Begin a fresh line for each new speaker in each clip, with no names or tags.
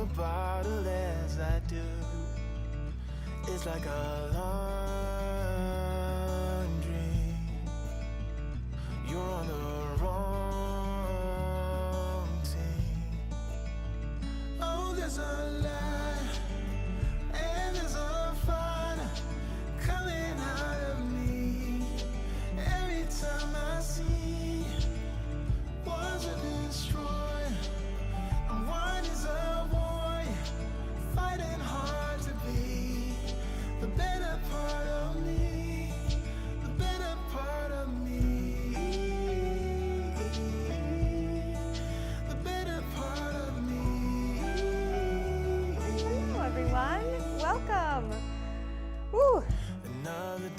a bottle as I do. It's like a long dream. You're on the wrong team. Oh, there's a light and there's a fire coming out of me. Every time I see what's a destroyer, and one is a warrior, fighting hard to be the better part of me, the better part of me, the better part of me.
Hello everyone, welcome. Woo.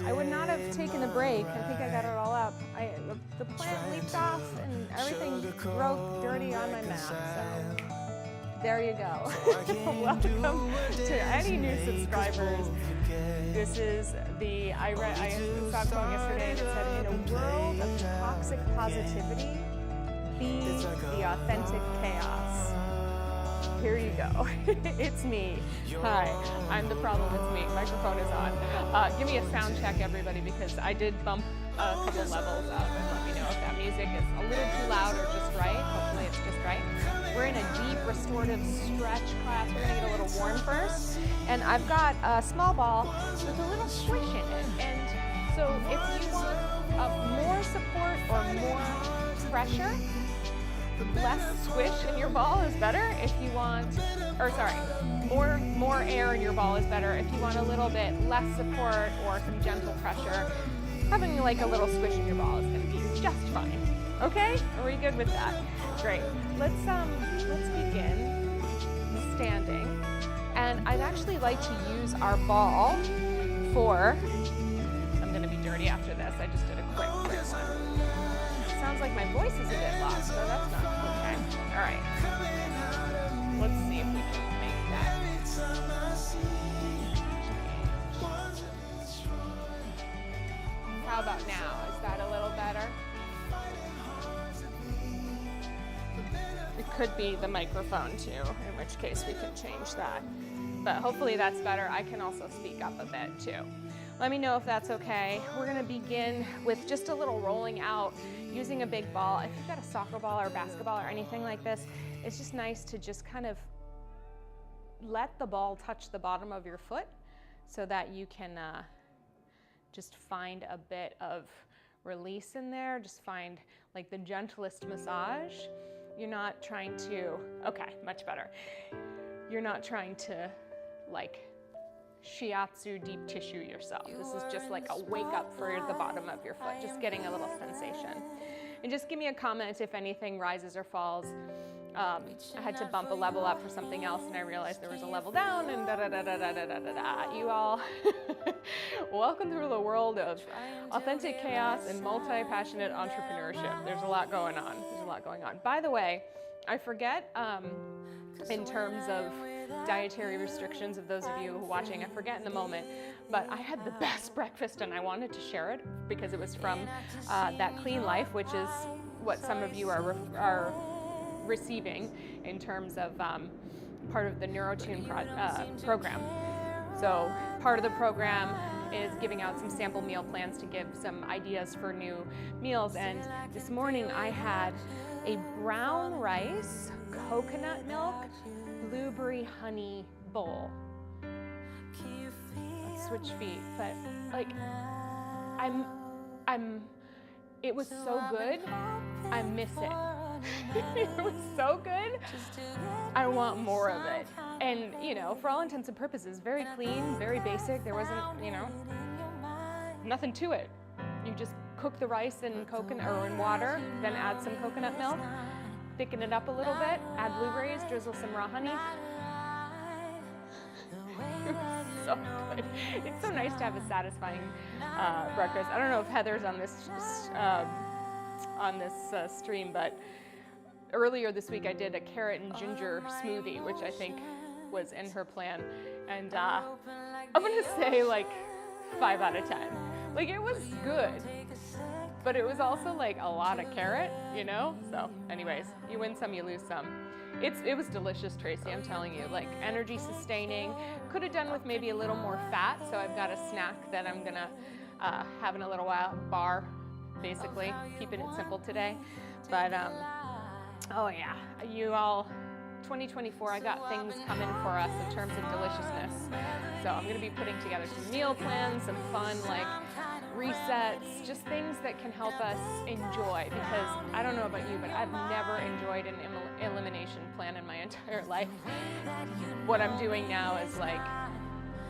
I would not have taken a break. I think I got it all up. The plant leaped off and everything broke dirty on my map. So there you go. Welcome to any new subscribers. This is I saw a quote yesterday that said, in a world of toxic positivity, be the authentic chaos. Here you go. It's me. Hi, I'm the problem. It's me. Microphone is on. Give me a sound check, everybody, because I did bump a couple levels up, and let me know if that music is a little too loud or just right. Hopefully it's just right. We're in a deep restorative stretch class. We're gonna get a little warm first. And I've got a small ball with a little squish in it. And so if you want more support or more pressure, less squish in your ball is better. If you want, more air in your ball is better. If you want a little bit less support or some gentle pressure, having like a little squish in your ball is going to be just fine. Okay? Are we good with that? Great. Let's begin standing. And I'd actually like to use our ball for. I'm going to be dirty after this. I just did a quick one. Sounds like my voice is a bit lost, so that's not okay. All right. Let's see if we can make that. How about now? Is that a little better? It could be the microphone too, in which case we can change that. But hopefully that's better. I can also speak up a bit too. Let me know if that's okay. We're gonna begin with just a little rolling out using a big ball. If you've got a soccer ball or basketball or anything like this, it's just nice to just kind of let the ball touch the bottom of your foot so that you can just find a bit of release in there. Just find like the gentlest massage. You're not trying to, okay, much better. You're not trying to like shiatsu deep tissue yourself. This is just like a wake up for the bottom of your foot, just getting a little sensation. And just give me a comment if anything rises or falls. I had to bump a level up for something else and I realized there was a level down and da-da-da-da-da-da-da-da. You all, welcome through the world of authentic chaos and multi-passionate entrepreneurship. There's a lot going on. There's a lot going on. By the way, I forget in terms of dietary restrictions of those of you watching, I forget in the moment, but I had the best breakfast and I wanted to share it because it was from that Clean Life, which is what some of you are receiving in terms of part of the NeuroTune program. So part of the program is giving out some sample meal plans to give some ideas for new meals. And this morning I had a brown rice, coconut milk, blueberry honey bowl. Let's switch feet, but like it was so good, I miss it. It was so good, I want more of it. And you know, for all intents and purposes, very clean, very basic. There wasn't, you know, nothing to it. You just cook the rice in coconut or in water, then add some coconut milk, thicken it up a little bit, add blueberries, drizzle some raw honey. It was so good. It's so nice to have a satisfying breakfast. I don't know if Heather's on this stream, but earlier this week I did a carrot and ginger smoothie, which I think was in her plan, and I'm gonna say like 5 out of 10. Like, it was good. but it was also like a lot of carrot, you know? So anyways, you win some, you lose some. It was delicious, Tracy, I'm telling you, like energy sustaining. Could have done with maybe a little more fat, so I've got a snack that I'm gonna have in a little while, bar, basically, keeping it simple today. But oh yeah, you all, 2024, I got things coming for us in terms of deliciousness. So I'm gonna be putting together some meal plans, some fun like resets, just things that can help us enjoy, because I don't know about you, but I've never enjoyed an elimination plan in my entire life. What I'm doing now is like,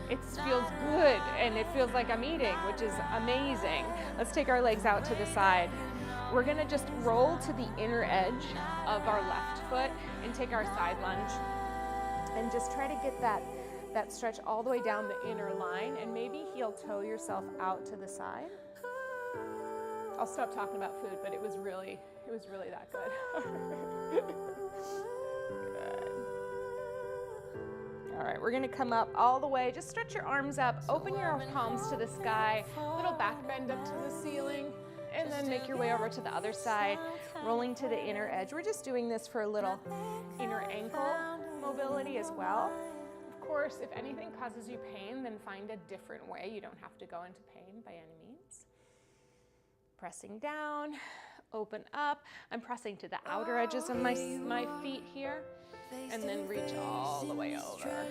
it feels good and it feels like I'm eating, which is amazing. Let's take our legs out to the side. We're gonna just roll to the inner edge of our left foot and take our side lunge and just try to get that stretch all the way down the inner line, and maybe heel toe yourself out to the side. I'll stop talking about food, but it was really that good. Good. All right, we're gonna come up all the way. Just stretch your arms up, open your palms to the sky, little back bend up to the ceiling, and then make your way over to the other side, rolling to the inner edge. We're just doing this for a little inner ankle mobility as well. Of course, if anything causes you pain, then find a different way. You don't have to go into pain by any means. Pressing down, open up. I'm pressing to the outer edges of my feet here, and then reach all the way over.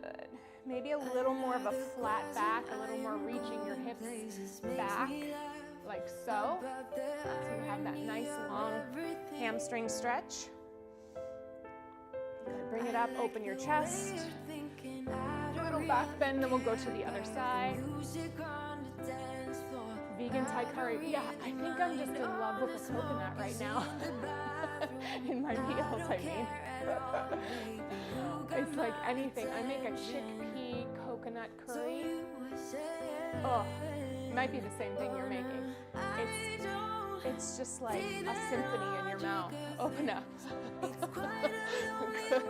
Good. Maybe a little more of a flat back, a little more reaching your hips back, like so. So you have that nice long hamstring stretch. Good. Bring it up, open your chest. A little back bend, then we'll go to the other side. Vegan Thai curry. Yeah, I think I'm just in love with the coconut right now. In my meals, I mean. It's like anything. I make a chickpea coconut curry. Oh, it might be the same thing you're making. It's just like a symphony in your mouth. Open up. Good.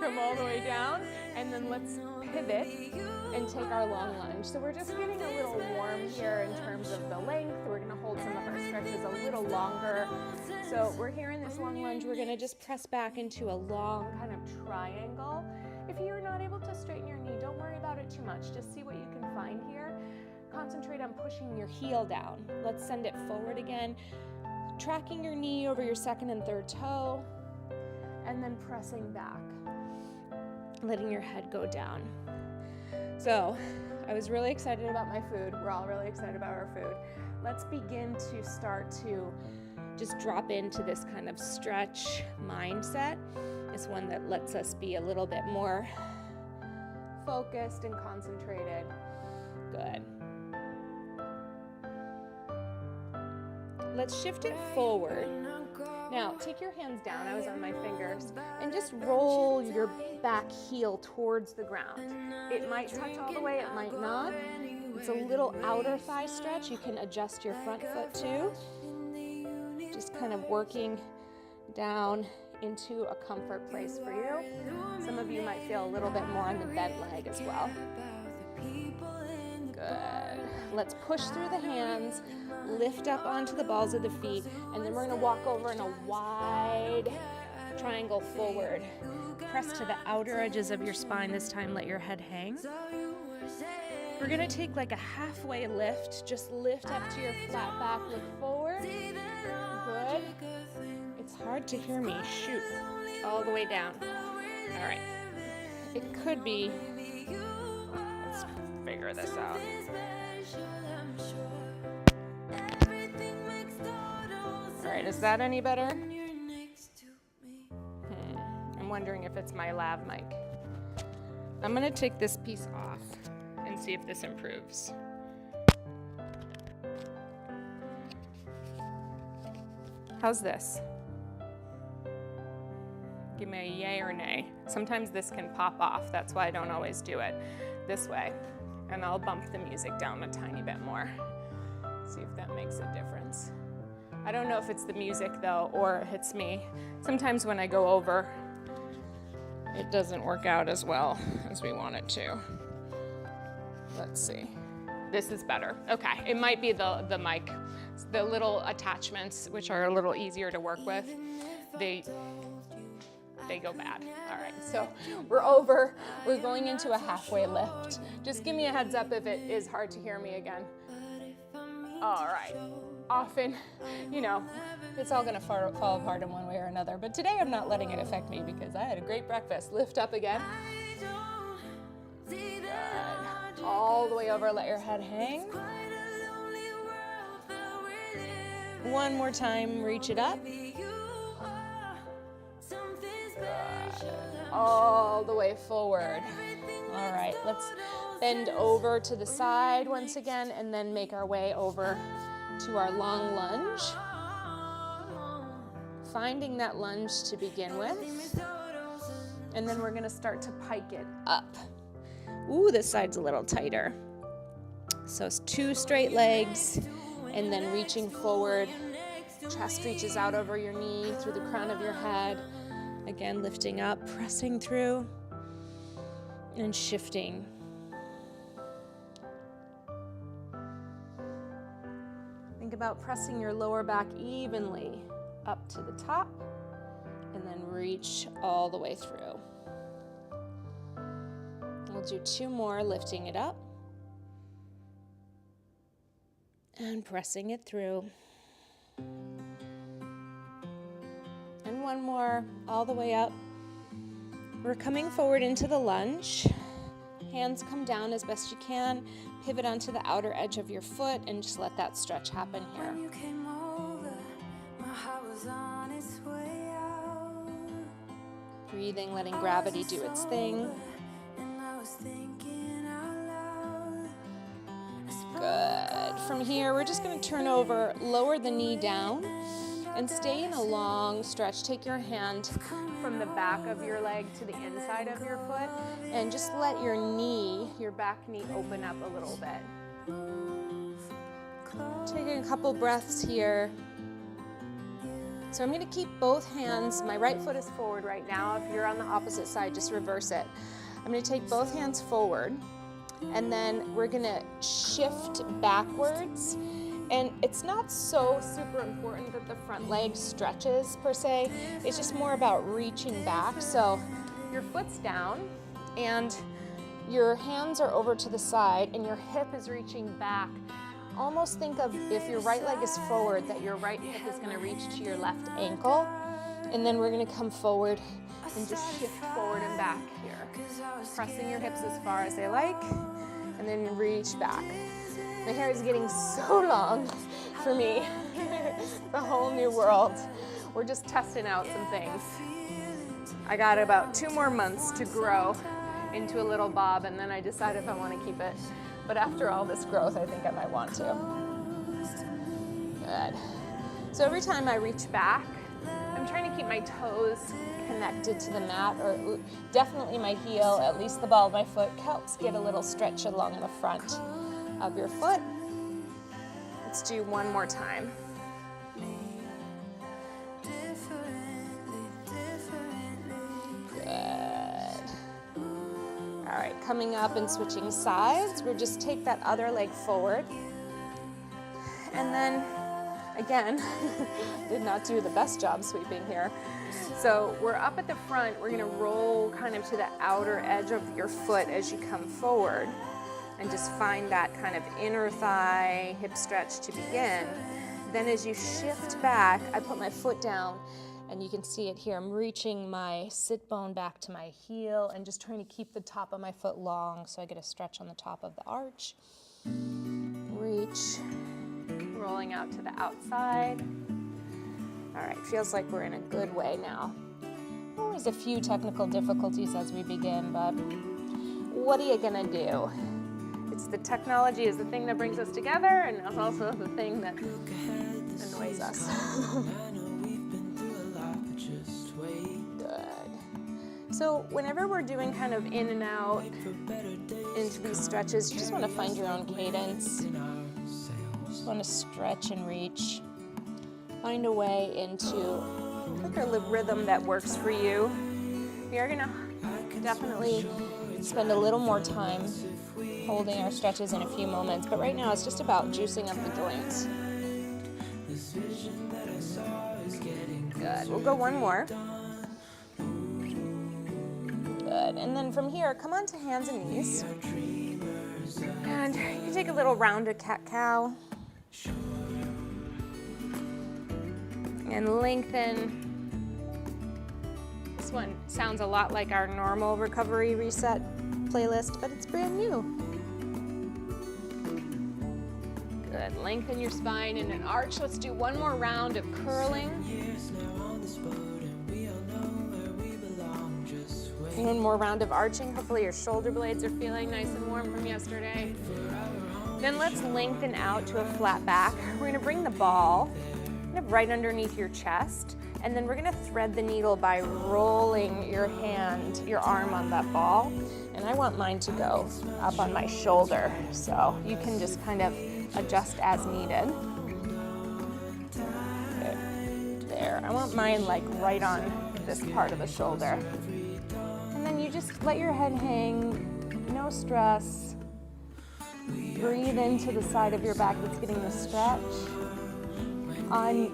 Come all the way down, and then let's pivot and take our long lunge. So we're just getting a little warm here in terms of the length. We're gonna hold some of our stretches a little longer. So we're here in this long lunge. We're gonna just press back into a long kind of triangle. If you're not able to straighten your knee, don't worry about it too much. Just see what you can find here. Concentrate on pushing your heel down. Let's send it forward again. Tracking your knee over your second and third toe, and then pressing back, letting your head go down. So I was really excited about my food. We're all really excited about our food. Let's begin to start to just drop into this kind of stretch mindset. It's one that lets us be a little bit more focused and concentrated. Good. Let's shift it forward. Now, take your hands down, I was on my fingers, and just roll your back heel towards the ground. It might touch all the way, it might not. It's a little outer thigh stretch. You can adjust your front foot too. Just kind of working down into a comfort place for you. Some of you might feel a little bit more on the bent leg as well. Good. Let's push through the hands, lift up onto the balls of the feet, and then we're gonna walk over in a wide triangle forward. Press to the outer edges of your spine this time, let your head hang. We're gonna take like a halfway lift, just lift up to your flat back, look forward. Good. It's hard to hear me, shoot, all the way down. All right, it could be, let's figure this out. All right, is that any better? I'm wondering if it's my lav mic. I'm gonna take this piece off and see if this improves. How's this? Give me a yay or nay. Sometimes this can pop off. That's why I don't always do it this way. And I'll bump the music down a tiny bit more. See if that makes a difference. I don't know if it's the music though, or it's me. Sometimes when I go over, it doesn't work out as well as we want it to. Let's see. This is better. Okay, it might be the mic. The little attachments, which are a little easier to work with, they go bad. All right, so we're over. We're going into a halfway lift. Just give me a heads up if it is hard to hear me again. All right. Often, you know, it's all gonna fall apart in one way or another, but today I'm not letting it affect me because I had a great breakfast. Lift up again. Good. All the way over, let your head hang. One more time, reach it up. Good. All the way forward. All right, let's bend over to the side once again and then make our way over to our long lunge. Finding that lunge to begin with. And then we're gonna start to pike it up. Ooh, this side's a little tighter. So it's 2 straight legs and then reaching forward. Chest reaches out over your knee through the crown of your head. Again, lifting up, pressing through and shifting. Think about pressing your lower back evenly up to the top and then reach all the way through. We'll do 2 more, lifting it up and pressing it through. And 1 more, all the way up. We're coming forward into the lunge. Hands come down as best you can. Pivot onto the outer edge of your foot and just let that stretch happen here. Breathing, letting gravity do its thing. Good. From here, we're just going to turn over, lower the knee down, and stay in a long stretch. Take your hand from the back of your leg to the inside of your foot, and just let your knee, your back knee, open up a little bit. Taking a couple breaths here. So I'm going to keep both hands, my right foot is forward right now. If you're on the opposite side, just reverse it. I'm going to take both hands forward, and then we're going to shift backwards. And it's not so super important that the front leg stretches per se. It's just more about reaching back. So your foot's down and your hands are over to the side and your hip is reaching back. Almost think of, if your right leg is forward, that your right hip is going to reach to your left ankle. And then we're going to come forward and just shift forward and back here. Pressing your hips as far as they like, and then reach back. My hair is getting so long for me. The whole new world. We're just testing out some things. I got about 2 more months to grow into a little bob, and then I decide if I want to keep it. But after all this growth, I think I might want to. Good. So every time I reach back, I'm trying to keep my toes connected to the mat, or definitely my heel, at least the ball of my foot, helps get a little stretch along the front of your foot. Let's do 1 more time. Good. All right, coming up and switching sides, we'll just take that other leg forward. And then, again, did not do the best job sweeping here. So we're up at the front, we're gonna roll kind of to the outer edge of your foot as you come forward. And just find that kind of inner thigh hip stretch to begin. Then as you shift back, I put my foot down, and you can see it here. I'm reaching my sit bone back to my heel and just trying to keep the top of my foot long so I get a stretch on the top of the arch. Reach, rolling out to the outside. All right, feels like we're in a good way now. Always a few technical difficulties as we begin, but what are you gonna do? It's the technology is the thing that brings us together, and it's also the thing that annoys us. Good. So whenever we're doing kind of in and out into these stretches, you just want to find your own cadence. Just want to stretch and reach. Find a way into like a rhythm that works for you. We are going to definitely spend a little more time holding our stretches in a few moments, but right now it's just about juicing up the joints. Good. We'll go one more. Good. And then from here, come on to hands and knees. And you take a little rounded cat-cow. And lengthen. This one sounds a lot like our normal recovery reset playlist, but it's brand new. Good. Lengthen your spine in an arch. Let's do one more round of curling. One more round of arching. Hopefully your shoulder blades are feeling nice and warm from yesterday. Then let's lengthen out to a flat back. We're gonna bring the ball kind of right underneath your chest, and then we're gonna thread the needle by rolling your hand, your arm on that ball. And I want mine to go up on my shoulder, so you can just kind of adjust as needed. There, I want mine like right on this part of the shoulder. And then you just let your head hang, no stress. Breathe into the side of your back that's getting the stretch.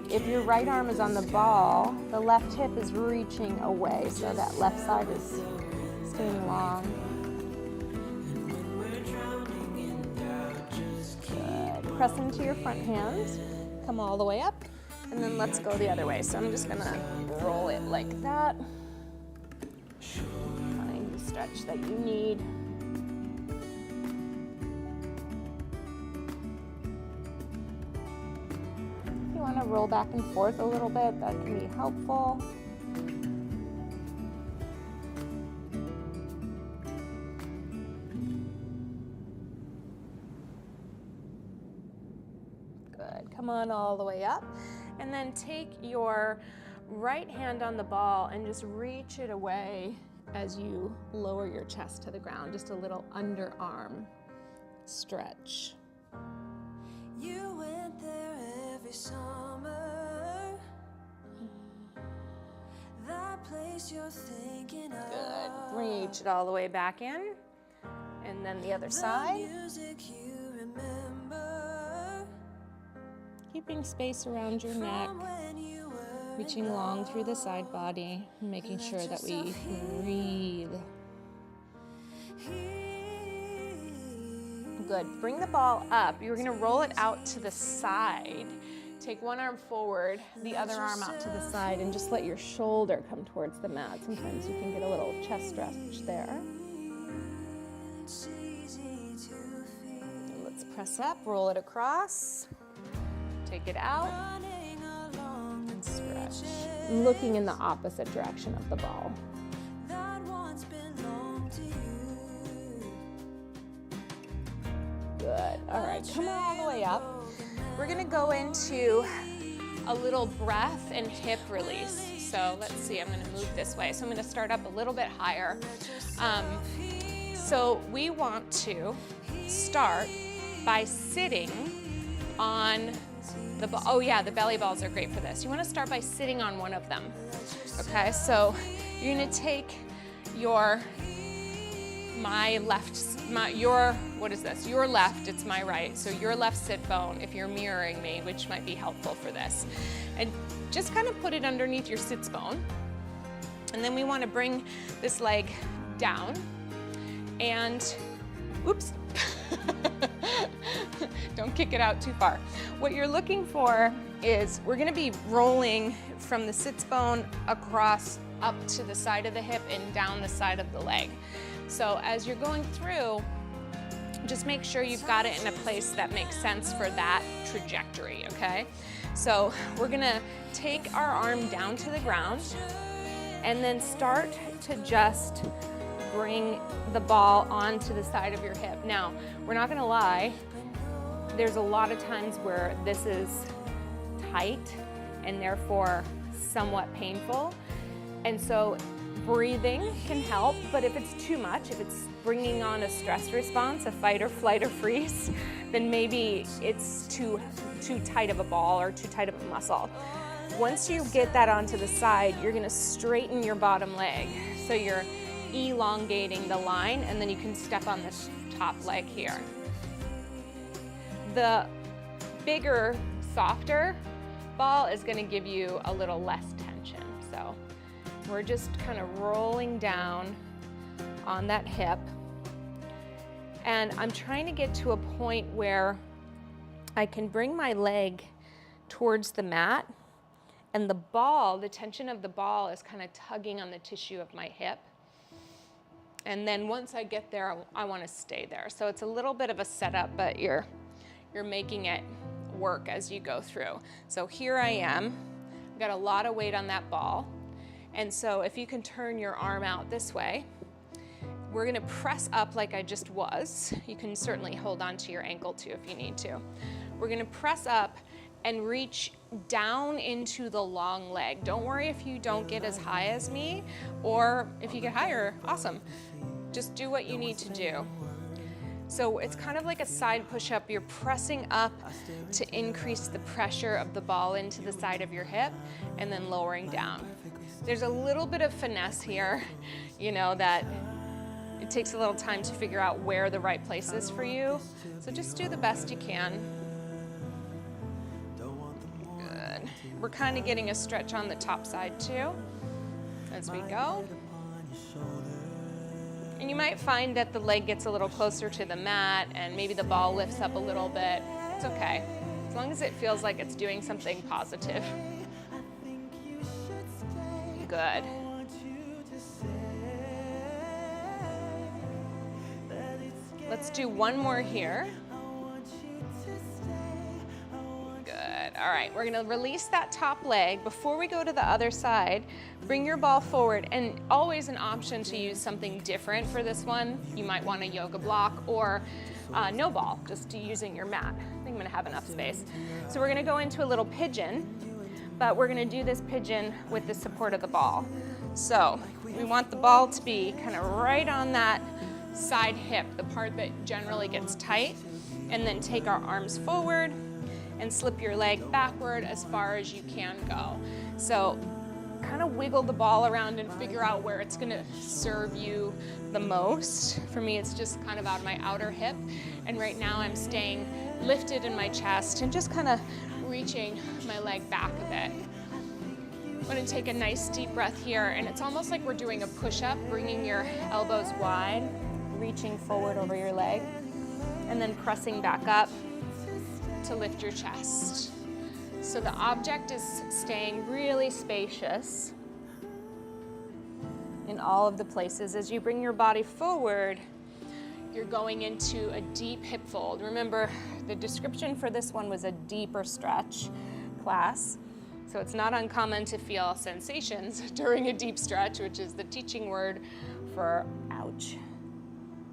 If your right arm is on the ball, the left hip is reaching away, so that left side is staying long. Good. Press into your front hands. Come all the way up, and then let's go the other way. So I'm just gonna roll it like that. Find the stretch that you need. If you want to roll back and forth a little bit, that can be helpful. Good. Come on all the way up. And then take your right hand on the ball and just reach it away as you lower your chest to the ground. Just a little underarm stretch.
You went there every summer. That place you're thinking of.
Good. Reach it all the way back in. And then the other side.
Music you remember.
Keeping space around your neck. Reaching long through the side body, making sure that we breathe. Good. Bring the ball up. You're going to roll it out to the side. Take one arm forward, the other arm out to the side, and just let your shoulder come towards the mat. Sometimes you can get a little chest stretch there. And let's press up, roll it across. Take it out. Stretch. Looking in the opposite direction of the ball. Good. All right, come all the way up. We're gonna go into a little breath and hip release. So let's see, I'm gonna move this way. So I'm gonna start up a little bit higher. So we want to start by sitting on the belly balls are great for this. You want to start by sitting on one of them. Okay, so you're going to take your left, it's my right. So your left sit bone, if you're mirroring me, which might be helpful for this. And just kind of put it underneath your sits bone. And then we want to bring this leg down and, oops. Don't kick it out too far. What you're looking for is we're gonna be rolling from the sits bone across up to the side of the hip and down the side of the leg. So as you're going through, just make sure you've got it in a place that makes sense for that trajectory, okay? So we're gonna take our arm down to the ground and then start to just bring the ball onto the side of your hip. Now, we're not gonna lie, there's a lot of times where this is tight and therefore somewhat painful. And so breathing can help, but if it's too much, if it's bringing on a stress response, a fight or flight or freeze, then maybe it's too tight of a ball or too tight of a muscle. Once you get that onto the side, you're gonna straighten your bottom leg. So you're elongating the line, and then you can step on the top leg here. The bigger, softer ball is going to give you a little less tension. So we're just kind of rolling down on that hip. And I'm trying to get to a point where I can bring my leg towards the mat, and the ball, the tension of the ball is kind of tugging on the tissue of my hip. And then once I get there, I want to stay there. So it's a little bit of a setup, but you're making it work as you go through. So here I am. I've got a lot of weight on that ball. And so if you can turn your arm out this way, we're going to press up like I just was. You can certainly hold on to your ankle too if you need to. We're going to press up and reach down into the long leg. Don't worry if you don't get as high as me, or if you get higher, awesome. Just do what you need to do. So it's kind of like a side push-up. You're pressing up to increase the pressure of the ball into the side of your hip, and then lowering down. There's a little bit of finesse here, you know, that it takes a little time to figure out where the right place is for you. So just do the best you can. Good. We're kind of getting a stretch on the top side too, as we go. And you might find that the leg gets a little closer to the mat and maybe the ball lifts up a little bit. It's okay, as long as it feels like it's doing something positive. Good. Let's do one more here. Good. All right, we're gonna release that top leg. Before we go to the other side, bring your ball forward, and always an option to use something different for this one. You might want a yoga block or no ball, just using your mat. I think I'm gonna have enough space. So we're gonna go into a little pigeon, but we're gonna do this pigeon with the support of the ball. So we want the ball to be kind of right on that side hip, the part that generally gets tight, and then take our arms forward and slip your leg backward as far as you can go. So kind of wiggle the ball around and figure out where it's gonna serve you the most. For me, it's just kind of out of my outer hip, and right now I'm staying lifted in my chest and just kind of reaching my leg back a bit. I'm gonna take a nice deep breath here, and it's almost like we're doing a push-up, bringing your elbows wide, reaching forward over your leg, and then pressing back up to lift your chest. So the object is staying really spacious in all of the places. As you bring your body forward, you're going into a deep hip fold. Remember, the description for this one was a deeper stretch class. So it's not uncommon to feel sensations during a deep stretch, which is the teaching word for ouch.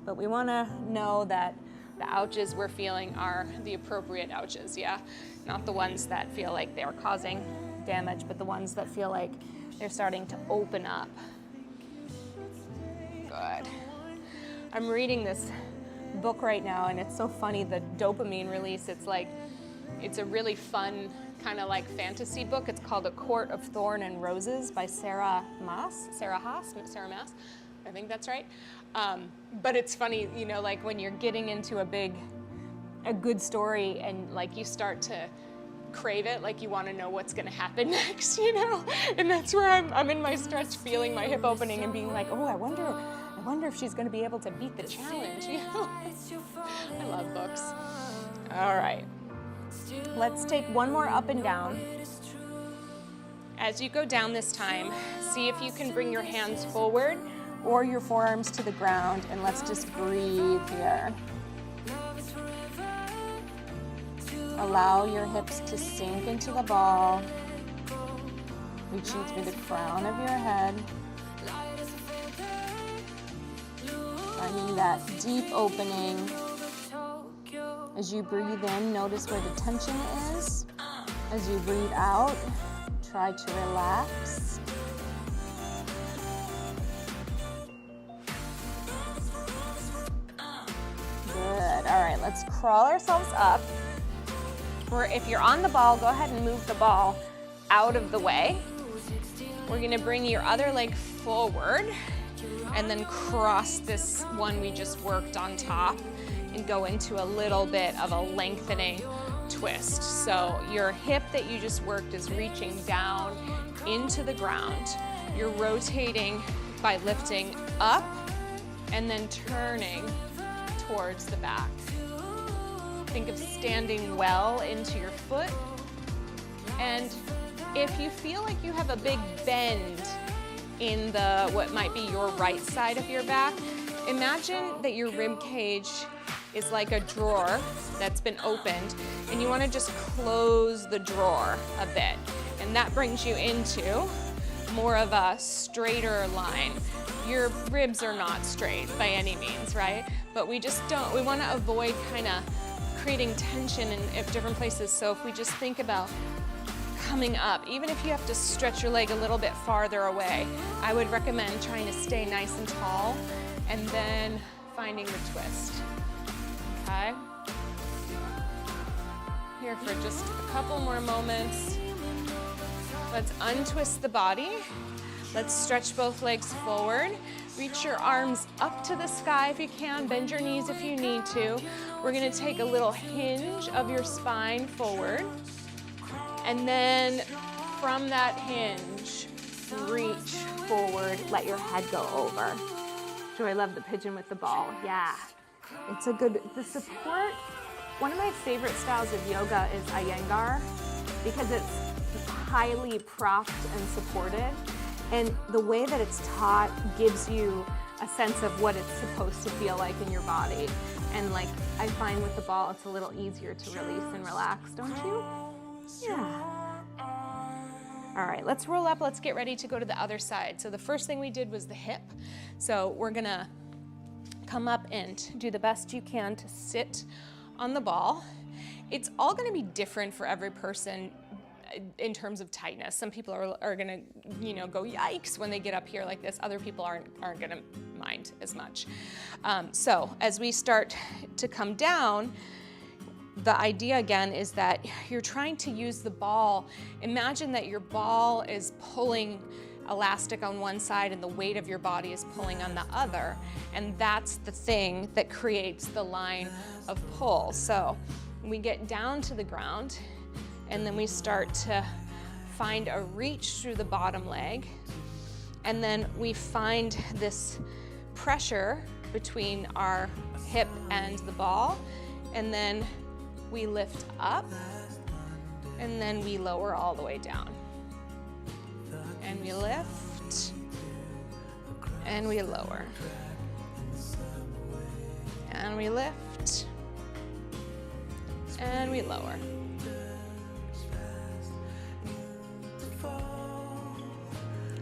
But we want to know that the ouches we're feeling are the appropriate ouches, yeah? Not the ones that feel like they're causing damage, but the ones that feel like they're starting to open up. Good. I'm reading this book right now, and it's so funny, the dopamine release. It's a really fun kind of like fantasy book. It's called A Court of Thorn and Roses by Sarah Maas. I think that's right. But it's funny, you know, like when you're getting into a good story and like you start to crave it, like you want to know what's going to happen next, you know? And that's where I'm in my stretch, feeling my hip opening and being like, oh, I wonder if she's going to be able to beat the challenge, you know? I love books. All right. Let's take one more up and down. As you go down this time, see if you can bring your hands forward or your forearms to the ground, and let's just breathe here. Allow your hips to sink into the ball, reaching through the crown of your head. Finding that deep opening. As you breathe in, notice where the tension is. As you breathe out, try to relax. Good. All right, let's crawl ourselves up. Or if you're on the ball, go ahead and move the ball out of the way. We're gonna bring your other leg forward and then cross this one we just worked on top and go into a little bit of a lengthening twist. So your hip that you just worked is reaching down into the ground. You're rotating by lifting up and then turning towards the back. Think of standing well into your foot. And if you feel like you have a big bend in the what might be your right side of your back, imagine that your rib cage is like a drawer that's been opened, and you want to just close the drawer a bit, and that brings you into more of a straighter line. Your ribs are not straight by any means, right? But we want to avoid kind of creating tension in different places. So if we just think about coming up, even if you have to stretch your leg a little bit farther away, I would recommend trying to stay nice and tall and then finding the twist. Okay? Here for just a couple more moments. Let's untwist the body. Let's stretch both legs forward. Reach your arms up to the sky if you can. Bend your knees if you need to. We're gonna take a little hinge of your spine forward. And then from that hinge, reach forward, let your head go over. Joy, I love the pigeon with the ball. Yeah, it's a good, the support, one of my favorite styles of yoga is Iyengar because it's highly propped and supported. And the way that it's taught gives you a sense of what it's supposed to feel like in your body. And like, I find with the ball, it's a little easier to release and relax, don't you? Yeah. All right, let's roll up. Let's get ready to go to the other side. So the first thing we did was the hip. So we're gonna come up and do the best you can to sit on the ball. It's all gonna be different for every person in terms of tightness. Some people are gonna, go yikes when they get up here like this. Other people aren't gonna mind as much. So as we start to come down, the idea again is that you're trying to use the ball. Imagine that your ball is pulling elastic on one side and the weight of your body is pulling on the other. And that's the thing that creates the line of pull. So we get down to the ground and then we start to find a reach through the bottom leg. And then we find this pressure between our hip and the ball. And then we lift up and then we lower all the way down. And we lift and we lower. And we lift and we lower.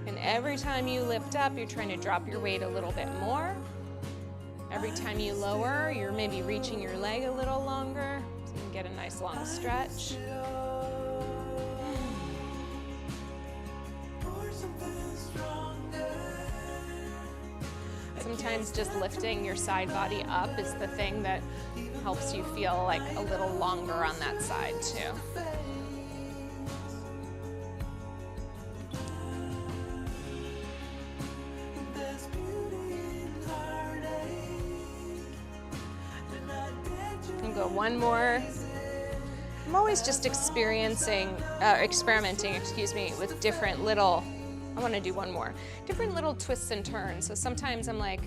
And every time you lift up, you're trying to drop your weight a little bit more. Every time you lower, you're maybe reaching your leg a little longer so you can get a nice long stretch. Sometimes just lifting your side body up is the thing that helps you feel like a little longer on that side too. And go one more. I'm always just experimenting, with different little, I want to do one more, different little twists and turns. So sometimes I'm like,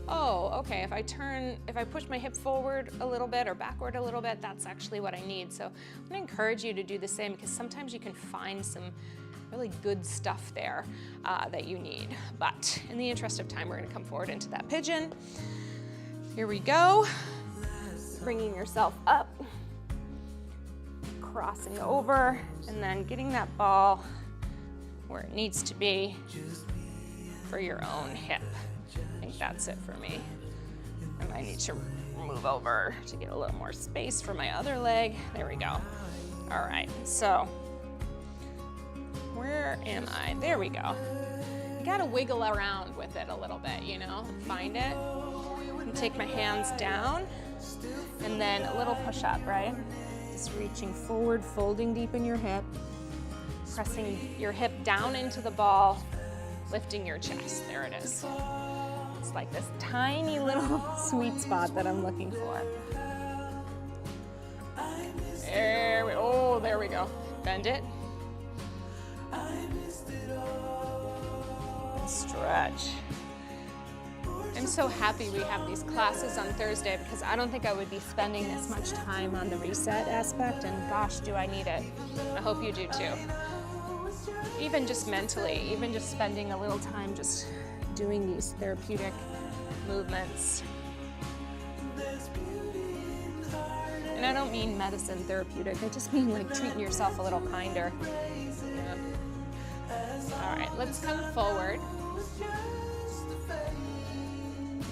oh, okay, if I push my hip forward a little bit or backward a little bit, that's actually what I need. So I'm gonna encourage you to do the same because sometimes you can find some really good stuff there that you need. But in the interest of time, we're gonna come forward into that pigeon. Here we go. Bringing yourself up, crossing over, and then getting that ball where it needs to be for your own hip. I think that's it for me. I might need to move over to get a little more space for my other leg. There we go. All right, so where am I? There we go. You gotta wiggle around with it a little bit, find it. And take my hands down, and then a little push up, right? Just reaching forward, folding deep in your hip, pressing your hip down into the ball, lifting your chest. There it is. It's like this tiny little sweet spot that I'm looking for. There we go. Bend it. And stretch. I'm so happy we have these classes on Thursday because I don't think I would be spending this much time on the reset aspect, and gosh, do I need it. I hope you do too. Even just mentally, even just spending a little time just doing these therapeutic movements. And I don't mean medicine therapeutic, I just mean like treating yourself a little kinder. Yeah. All right, let's come forward.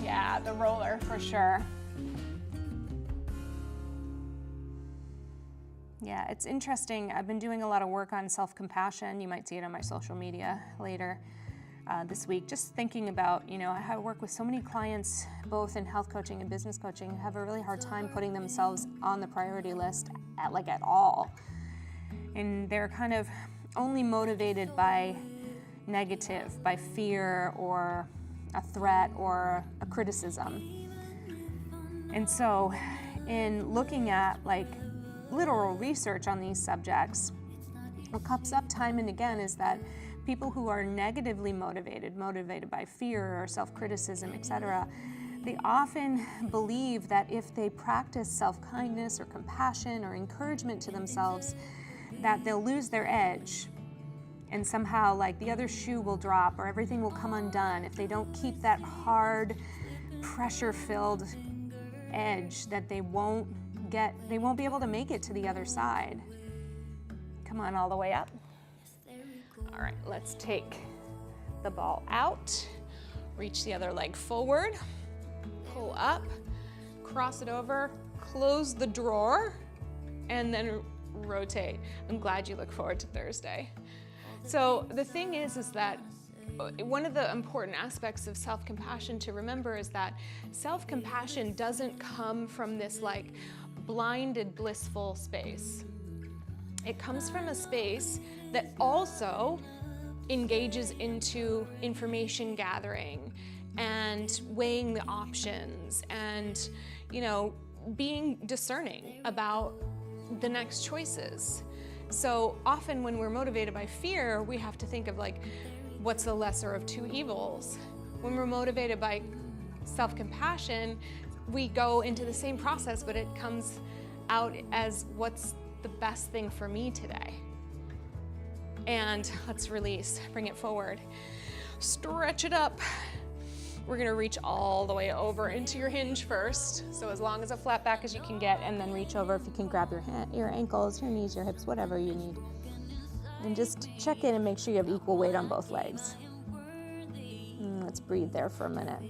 Yeah, the roller for sure. Yeah, it's interesting. I've been doing a lot of work on self-compassion. You might see it on my social media later this week. Just thinking about, how I work with so many clients, both in health coaching and business coaching, have a really hard time putting themselves on the priority list at all. And they're kind of only motivated by negative, by fear or a threat or a criticism. And so in looking at literal research on these subjects, what comes up time and again is that people who are negatively motivated by fear or self-criticism, etc., they often believe that if they practice self-kindness or compassion or encouragement to themselves, that they'll lose their edge. And somehow the other shoe will drop or everything will come undone if they don't keep that hard, pressure-filled edge that they won't be able to make it to the other side. Come on all the way up. All right, let's take the ball out, reach the other leg forward, pull up, cross it over, close the drawer, and then rotate. I'm glad you look forward to Thursday. So the thing is that one of the important aspects of self-compassion to remember is that self-compassion doesn't come from this blinded, blissful space. It comes from a space that also engages into information gathering and weighing the options and, being discerning about the next choices. So often when we're motivated by fear, we have to think of what's the lesser of two evils? When we're motivated by self-compassion, we go into the same process, but it comes out as what's the best thing for me today. And let's release, bring it forward. Stretch it up. We're gonna reach all the way over into your hinge first. So as long as a flat back as you can get, and then reach over if you can grab your ankles, your knees, your hips, whatever you need. And just check in and make sure you have equal weight on both legs. Let's breathe there for a minute.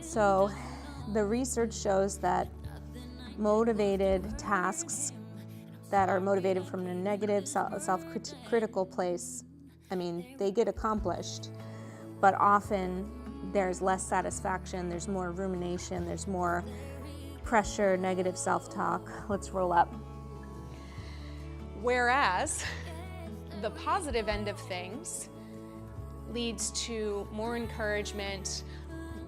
So the research shows that motivated tasks that are motivated from a negative self-critical place, they get accomplished, but often there's less satisfaction, there's more rumination, there's more pressure, negative self-talk. Let's roll up. Whereas the positive end of things leads to more encouragement,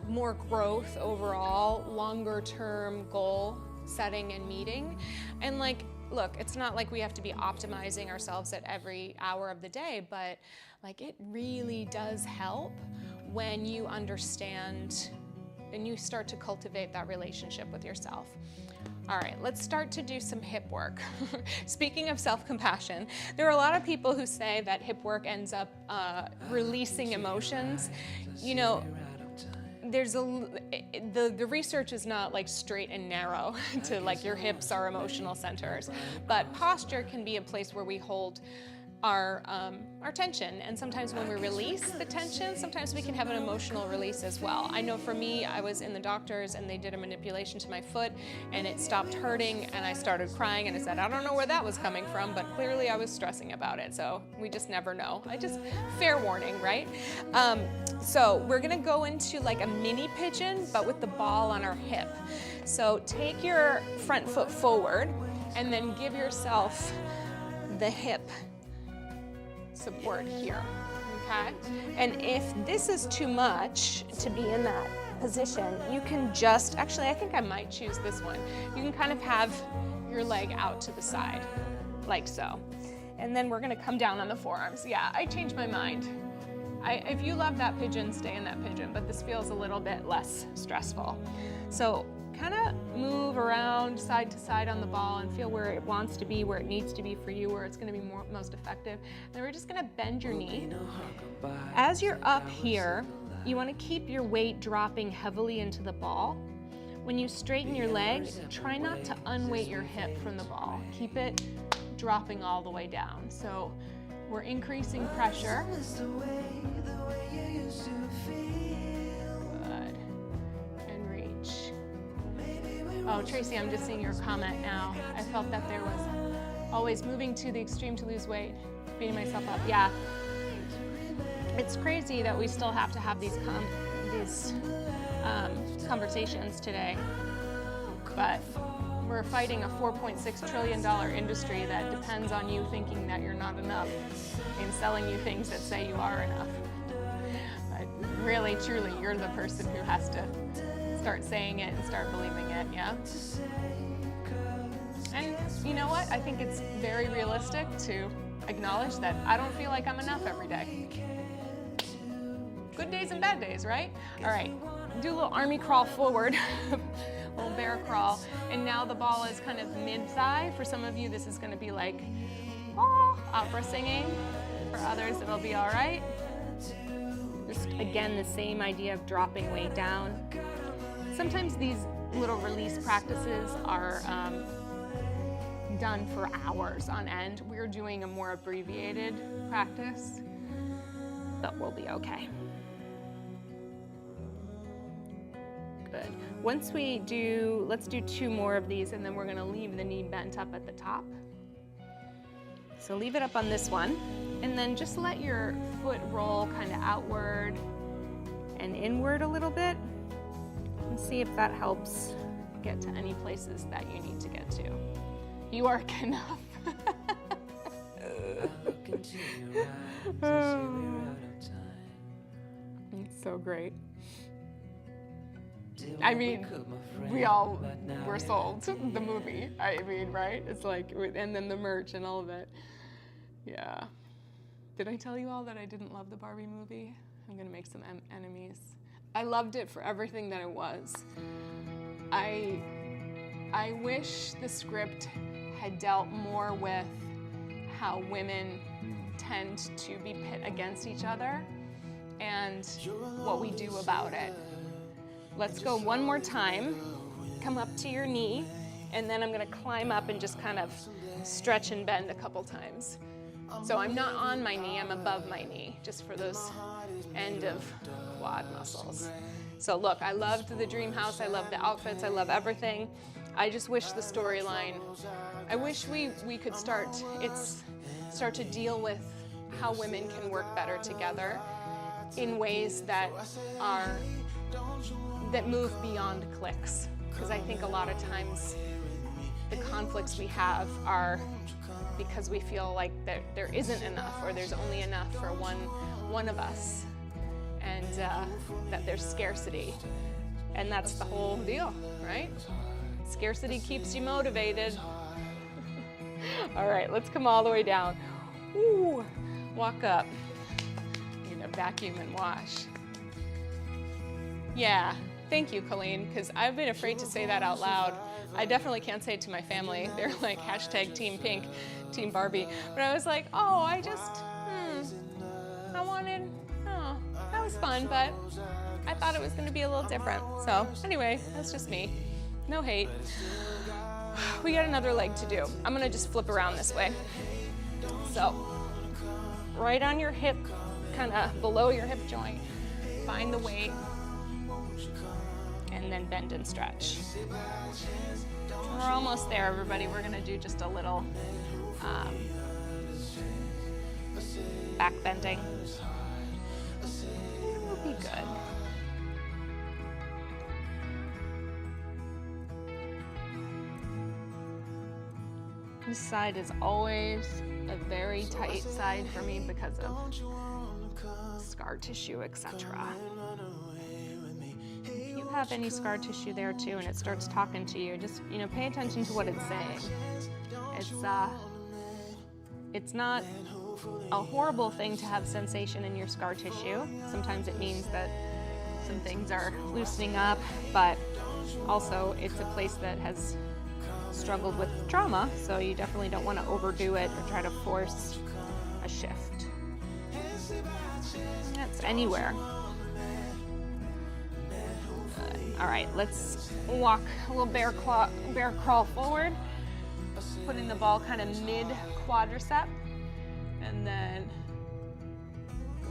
more growth overall, longer term goal setting and meeting. And look, it's not like we have to be optimizing ourselves at every hour of the day, but it really does help when you understand and you start to cultivate that relationship with yourself. All right, let's start to do some hip work. Speaking of self-compassion, there are a lot of people who say that hip work ends up releasing emotions. There's the research is not straight and narrow to your hips are emotional centers, but posture can be a place where we hold our tension, and sometimes when we release the tension, sometimes we can have an emotional release as well. I know for me, I was in the doctor's and they did a manipulation to my foot and it stopped hurting and I started crying and I said, I don't know where that was coming from, but clearly I was stressing about it, so we just never know. Fair warning, right? So we're gonna go into a mini pigeon, but with the ball on our hip. So take your front foot forward and then give yourself the hip support here, okay? And if this is too much to be in that position, you can just, actually I think I might choose this one. You can kind of have your leg out to the side, like so. And then we're gonna come down on the forearms. Yeah, I changed my mind. If you love that pigeon, stay in that pigeon, but this feels a little bit less stressful. So kind of move around side to side on the ball and feel where it wants to be, where it needs to be for you, where it's gonna be most effective. And then we're just gonna bend your knee. As you're up here, you wanna keep your weight dropping heavily into the ball. When you straighten your leg, try not to unweight your hip from the ball. Keep it dropping all the way down. So we're increasing pressure. Good. And reach. Oh, Tracy, I'm just seeing your comment now. I felt that there was always moving to the extreme to lose weight, beating myself up. Yeah. It's crazy that we still have to have these conversations today, but we're fighting a $4.6 trillion industry that depends on you thinking that you're not enough and selling you things that say you are enough. But really, truly, you're the person who has to start saying it and start believing it, yeah? And you know what? I think it's very realistic to acknowledge that I don't feel like I'm enough every day. Good days and bad days, right? All right, do a little army crawl forward, a little bear crawl, and now the ball is kind of mid-thigh. For some of you, this is gonna be like, oh, opera singing. For others, it'll be all right. Just, again, the same idea of dropping weight down. Sometimes these little release practices are done for hours on end. We're doing a more abbreviated practice, but we'll be okay. Good. Once we do, let's do 2 more of these, and then we're gonna leave the knee bent up at the top. So leave it up on this one, and then just let your foot roll kind of outward and inward a little bit, and see if that helps get to any places that you need to get to. You are enough. It's so great. I mean, we all were sold the movie. I mean, right? It's like, and then the merch and all of it. Yeah. Did I tell you all that I didn't love the Barbie movie? I'm gonna make some enemies. I loved it for everything that it was. I wish the script had dealt more with how women tend to be pit against each other and what we do about it. Let's go one more time. Come up to your knee, and then I'm gonna climb up and just kind of stretch and bend a couple times. So I'm not on my knee, I'm above my knee, just for those end of quad muscles. So look, I loved the dream house, I love the outfits, I love everything. I just wish the storyline, I wish we could start to deal with how women can work better together in ways that move beyond clicks. Because I think a lot of times the conflicts we have are because we feel like there isn't enough, or there's only enough for one of us, and that there's scarcity. And that's the whole deal, right? Scarcity keeps you motivated. All right, let's come all the way down. Ooh, walk up. You're gonna vacuum and wash. Yeah, thank you, Colleen, because I've been afraid to say that out loud. I definitely can't say it to my family. They're like, hashtag Team Pink, Team Barbie. But I was like, oh, that was fun, but I thought it was gonna be a little different. So anyway, that's just me. No hate. We got another leg to do. I'm gonna just flip around this way. So, right on your hip, kind of below your hip joint, find the weight, and then bend and stretch. We're almost there, everybody. We're gonna do just a little back bending. It'll be good. This side is always a very tight side for me because of scar tissue, etc. If you have any scar tissue there too and it starts talking to you, just, you know, pay attention to what it's saying. It's not a horrible thing to have sensation in your scar tissue. Sometimes it means that some things are loosening up, but also it's a place that has struggled with trauma, so you definitely don't want to overdo it or try to force a shift. That's anywhere. Good. All right, let's walk a little bear crawl forward, putting the ball kind of mid quadricep, and then good.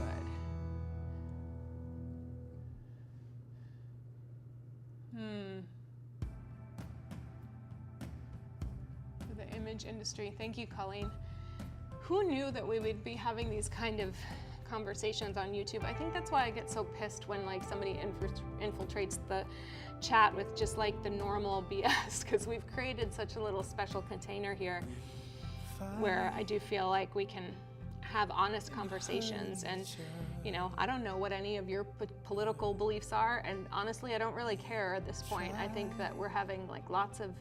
For the image industry, thank you, Colleen. Who knew that we would be having these kind of conversations on YouTube? I think that's why I get so pissed when like somebody infiltrates the chat with just like the normal BS, because we've created such a little special container here where I do feel like we can have honest conversations. And you know, I don't know what any of your political beliefs are, and honestly I don't really care at this point. I think that we're having like lots of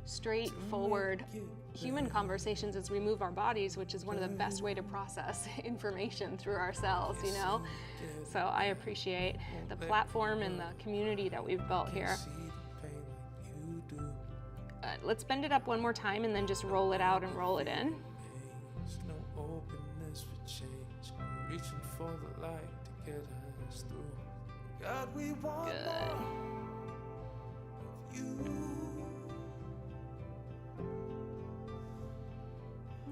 straightforward human conversations as we move our bodies, which is one of the best way to process information through ourselves, you know? So I appreciate the platform and the community that we've built here. Let's bend it up one more time and then just roll it out and roll it in. Good.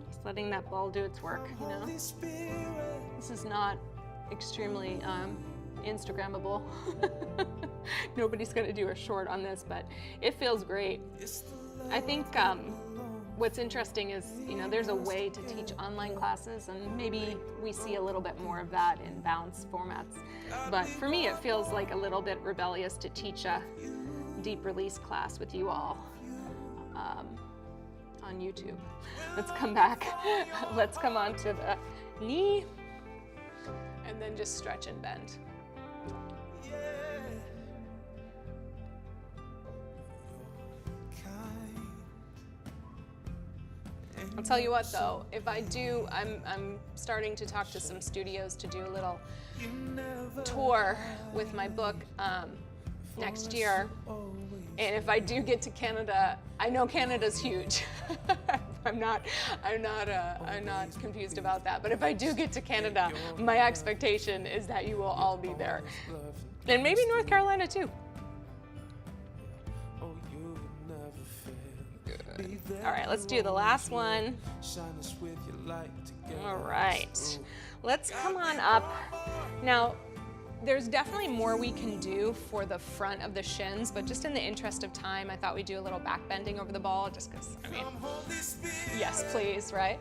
Just letting that ball do its work, you know? This is not extremely Instagrammable. Nobody's gonna do a short on this, but it feels great. I think what's interesting is, you know, there's a way to teach online classes, and maybe we see a little bit more of that in bounce formats. But for me, it feels like a little bit rebellious to teach a deep release class with you all on YouTube. Let's come back. Let's come on to the knee and then just stretch and bend. I'll tell you what though, if I do, I'm starting to talk to some studios to do a little tour with my book next year. And if I do get to Canada, I know Canada's huge. I'm not confused about that. But if I do get to Canada, my expectation is that you will all be there. And maybe North Carolina too. Good. All right, let's do the last one. All right, let's come on up. Now, there's definitely more we can do for the front of the shins, but just in the interest of time, I thought we'd do a little back bending over the ball, just because, I mean, yes, please, right?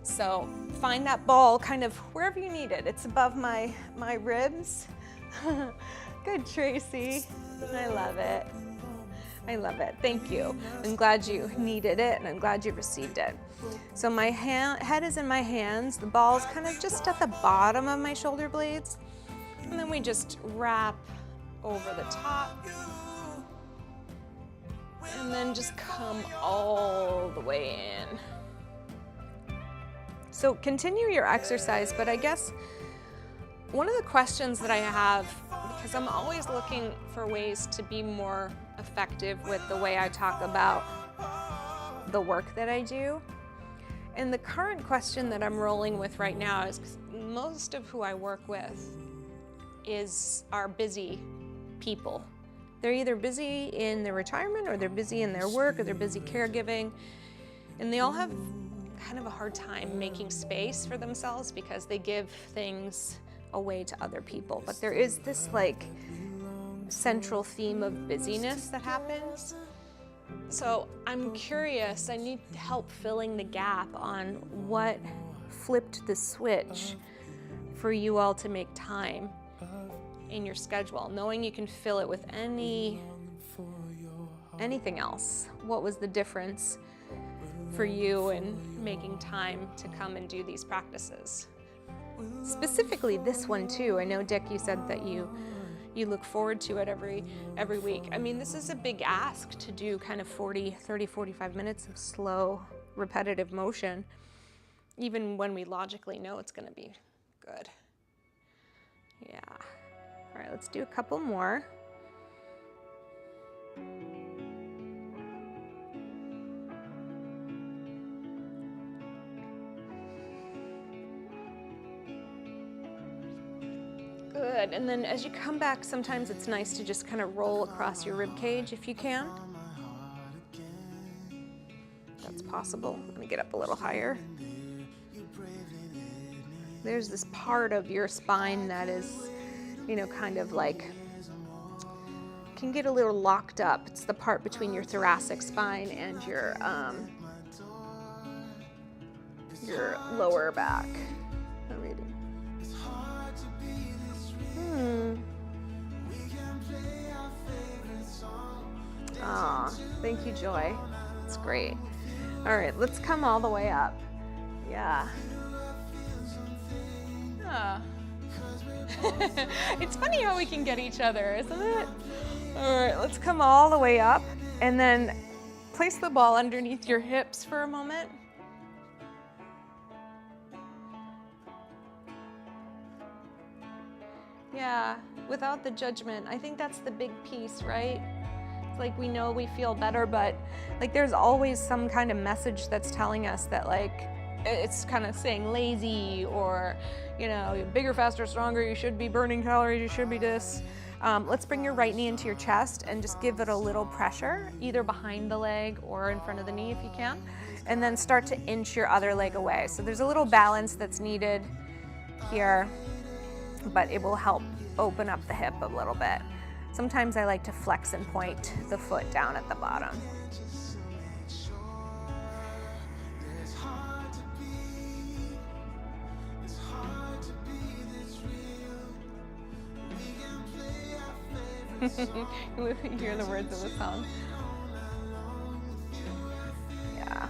So find that ball kind of wherever you need it. It's above my ribs. Good, Tracy. I love it. I love it. Thank you. I'm glad you needed it, and I'm glad you received it. So my head is in my hands. The ball's kind of just at the bottom of my shoulder blades. And then we just wrap over the top. And then just come all the way in. So continue your exercise, but I guess one of the questions that I have, because I'm always looking for ways to be more effective with the way I talk about the work that I do. And the current question that I'm rolling with right now is, 'cause most of who I work with are busy people. They're either busy in their retirement, or they're busy in their work, or they're busy caregiving, and they all have kind of a hard time making space for themselves because they give things away to other people. But there is this like central theme of busyness that happens. So I'm curious, I need help filling the gap on what flipped the switch for you all to make time in your schedule, knowing you can fill it with anything else. What was the difference for you and making time to come and do these practices. Specifically this one too. I know, Dick, you said that you look forward to it every week. I mean, this is a big ask to do kind of 30, 45 minutes of slow, repetitive motion, even when we logically know it's going to be good. Yeah. All right, let's do a couple more. Good, and then as you come back, sometimes it's nice to just kind of roll across your rib cage if you can. That's possible. Let me get up a little higher. There's this part of your spine that is, you know, kind of like, can get a little locked up. It's the part between your thoracic spine and your lower back. I'm reading. Ah, thank you, Joy. That's great. All right, let's come all the way up. Yeah. Ah. It's funny how we can get each other, isn't it? All right, let's come all the way up and then place the ball underneath your hips for a moment. Yeah, without the judgment. I think that's the big piece, right? It's like we know we feel better, but like there's always some kind of message that's telling us that like it's kind of saying lazy or, you know, bigger, faster, stronger, you should be burning calories, you should be this. Let's bring your right knee into your chest and just give it a little pressure, either behind the leg or in front of the knee if you can, and then start to inch your other leg away. So there's a little balance that's needed here, but it will help open up the hip a little bit. Sometimes I like to flex and point the foot down at the bottom. You hear the words of the song. Yeah.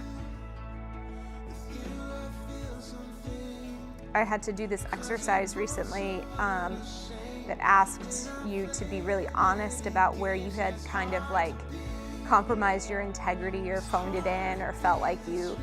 I had to do this exercise recently that asked you to be really honest about where you had kind of like compromised your integrity or phoned it in or felt like you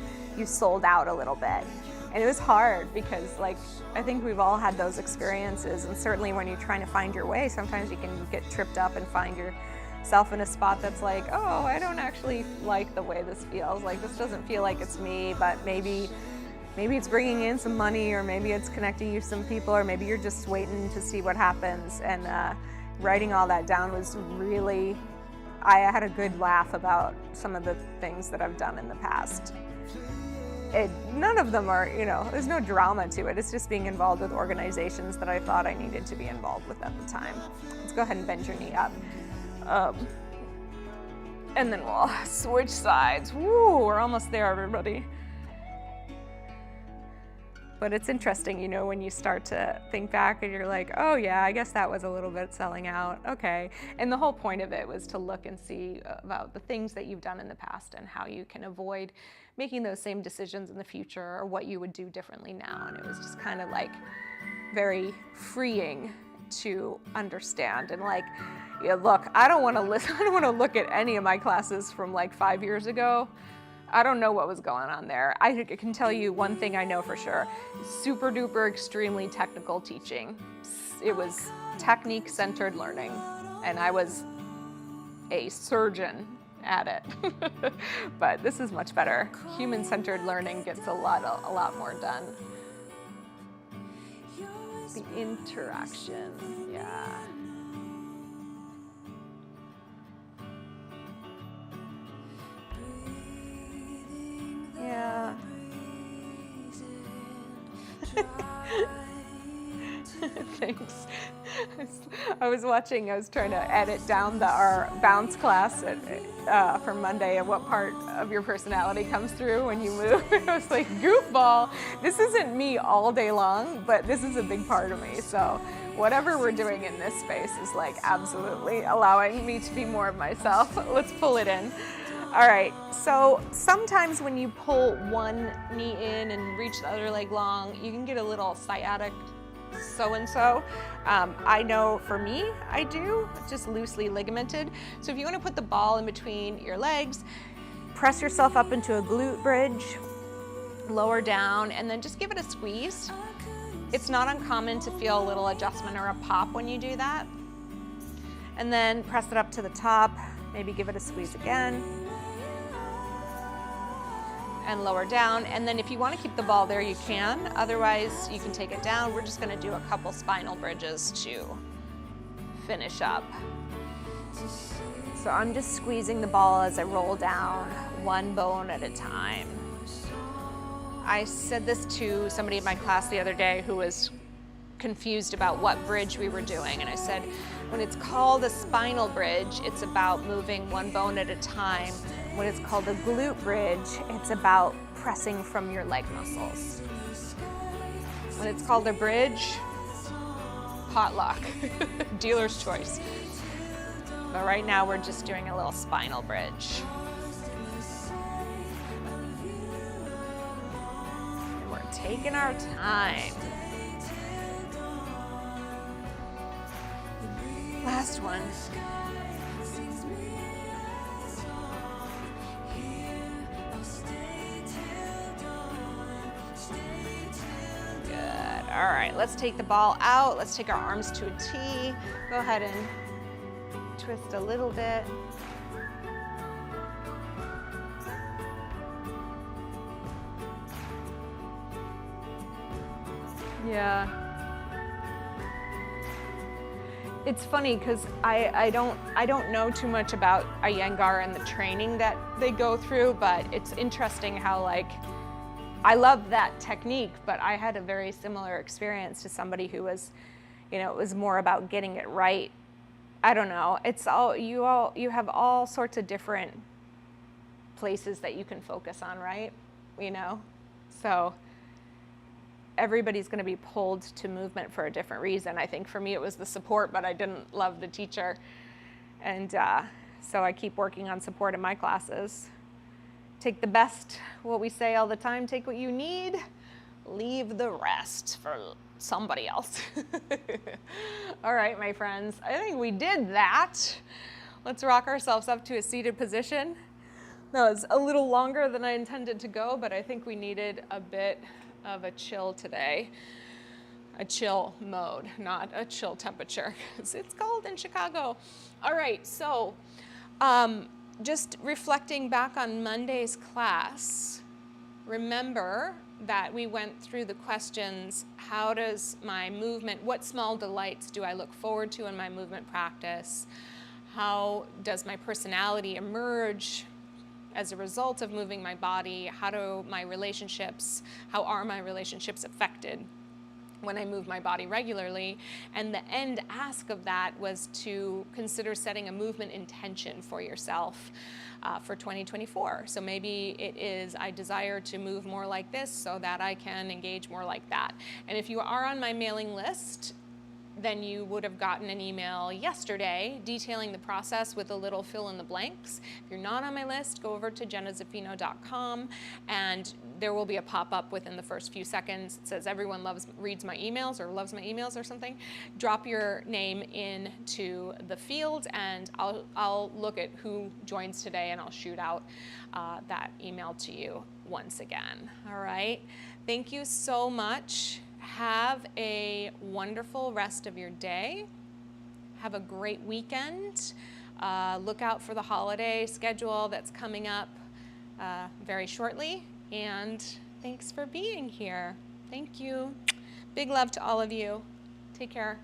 sold out a little bit. And it was hard because like I think we've all had those experiences, and certainly when you're trying to find your way, sometimes you can get tripped up and find yourself in a spot that's like, oh, I don't actually like the way this feels. Like this doesn't feel like it's me, but maybe it's bringing in some money, or maybe it's connecting you to some people, or maybe you're just waiting to see what happens. And writing all that down was really, I had a good laugh about some of the things that I've done in the past. None of them are, you know, there's no drama to it. It's just being involved with organizations that I thought I needed to be involved with at the time. Let's go ahead and bend your knee up. And then we'll switch sides. Woo, we're almost there, everybody. But it's interesting, you know, when you start to think back and you're like, oh yeah, I guess that was a little bit selling out, okay. And the whole point of it was to look and see about the things that you've done in the past and how you can avoid making those same decisions in the future, or what you would do differently now. And it was just kind of like very freeing to understand. And like, yeah, look, I don't want to look at any of my classes from like 5 years ago. I don't know what was going on there. I can tell you one thing I know for sure. Super duper extremely technical teaching. It was technique-centered learning, and I was a surgeon at it. But this is much better. Human-centered learning gets a lot more done. The interaction, yeah. Yeah. Thanks. I was trying to edit down our bounce class for Monday, and what part of your personality comes through when you move. I was like, goofball, this isn't me all day long, but this is a big part of me. So whatever we're doing in this space is like absolutely allowing me to be more of myself. Let's pull it in. All right, so sometimes when you pull one knee in and reach the other leg long, you can get a little sciatic so-and-so. I know for me, I do, just loosely ligamented. So if you want to put the ball in between your legs, press yourself up into a glute bridge, lower down, and then just give it a squeeze. It's not uncommon to feel a little adjustment or a pop when you do that. And then press it up to the top, maybe give it a squeeze again. And lower down, and then if you want to keep the ball there, you can. Otherwise, you can take it down. We're just going to do a couple spinal bridges to finish up. So I'm just squeezing the ball as I roll down, one bone at a time. I said this to somebody in my class the other day who was confused about what bridge we were doing, and I said, when it's called a spinal bridge, it's about moving one bone at a time. When it's called a glute bridge, it's about pressing from your leg muscles. When it's called a bridge, potluck, dealer's choice. But right now we're just doing a little spinal bridge. And we're taking our time. Last one. All right, let's take the ball out. Let's take our arms to a T. Go ahead and twist a little bit. Yeah. It's funny because I don't know too much about Iyengar and the training that they go through, but it's interesting how, like, I love that technique, but I had a very similar experience to somebody who was, it was more about getting it right. I don't know. It's you have all sorts of different places that you can focus on, right? So everybody's going to be pulled to movement for a different reason. I think for me it was the support, but I didn't love the teacher. And so I keep working on support in my classes. Take the best, what we say all the time, take what you need, leave the rest for somebody else. All right, my friends, I think we did that. Let's rock ourselves up to a seated position. That was a little longer than I intended to go, but I think we needed a bit of a chill today. A chill mode, not a chill temperature, because it's cold in Chicago. All right, so just reflecting back on Monday's class, remember that we went through the questions, how does my movement, what small delights do I look forward to in my movement practice? How does my personality emerge as a result of moving my body? How are my relationships affected when I move my body regularly? And the end ask of that was to consider setting a movement intention for yourself for 2024. So maybe it is, I desire to move more like this so that I can engage more like that. And if you are on my mailing list, then you would have gotten an email yesterday detailing the process with a little fill in the blanks. If you're not on my list, go over to Jenna-Zaffino.com and there will be a pop-up within the first few seconds. It says everyone reads my emails or loves my emails or something. Drop your name into the field and I'll look at who joins today and I'll shoot out that email to you once again. All right, thank you so much. Have a wonderful rest of your day. Have a great weekend. Look out for the holiday schedule that's coming up very shortly. And thanks for being here. Thank you. Big love to all of you. Take care.